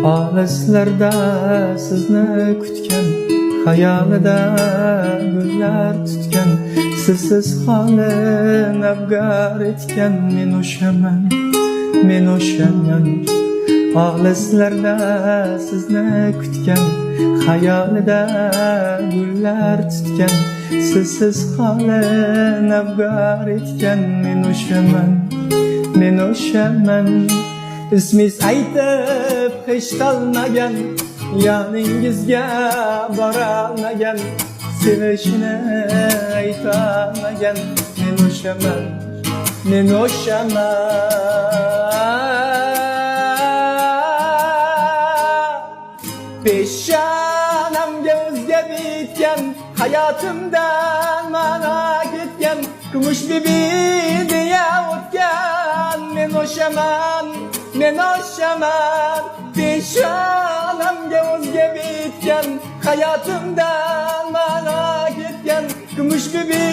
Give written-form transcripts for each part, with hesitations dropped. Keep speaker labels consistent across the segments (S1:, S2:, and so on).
S1: Olislarda sizni kutgan, xayolida gullar tutgan, sizsiz holim abgar etgan, men o'shaman, men o'shaman. Olislarda sizni kutgan, xayolida gullar tutgan, sizsiz holim abgar etgan, men o'shaman, men o'shaman. İsmiz aytib hech qolmagan, yoningizga borolmagan, sevishini aytolmagan, men o'shaman, men o'shaman. Peshonamga o'zga bitgan, hayotimdan ma'no ketgan, kumush bibi deya o'tgan, men o'shaman, men o'shaman. Peshonamga o'zga bitgan, hayotimdan ma'no ketgan, kumush bibi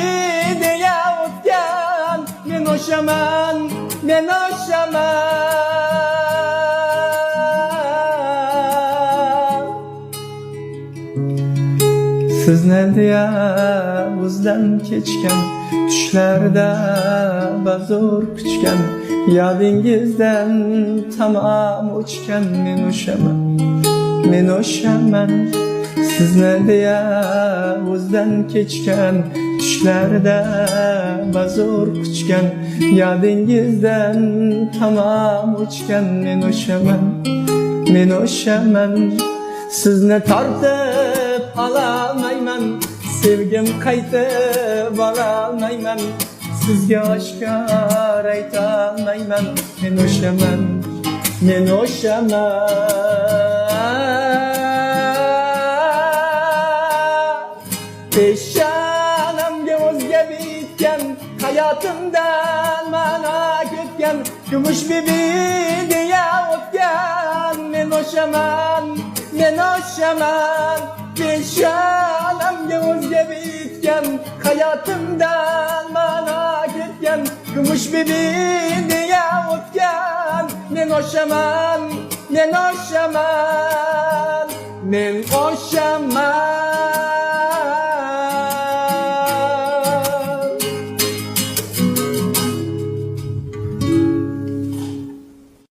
S1: deya o'tgan, men o'shaman, men o'shaman. Sizni deya o'zdan kechgan, tushlarda bazo'r kuchgan, yodingizdan tamom o'chgan, men o'shaman, men o'shaman. Sizni deya o'zdan kechgan, tushlarda bazo'r kuchgan, yodingizdan tamom o'chgan, men o'shaman, men o'shaman. Sizni tortib ololmayman, sevgim qaytib ololmayman, sizga oshkor aytolmayman, men o'shaman, men o'shaman. Peshonamga o'zga bitgan, hayotimdan ma'no ketgan, kumush bibi deya o'tgan, men o'shaman, men o'shaman. Peshonamga o'zga bitgan, hayotimdan ma'no ketgan, kumush bibi deya o'tgan, men o'shaman, men o'shaman, men o'shaman.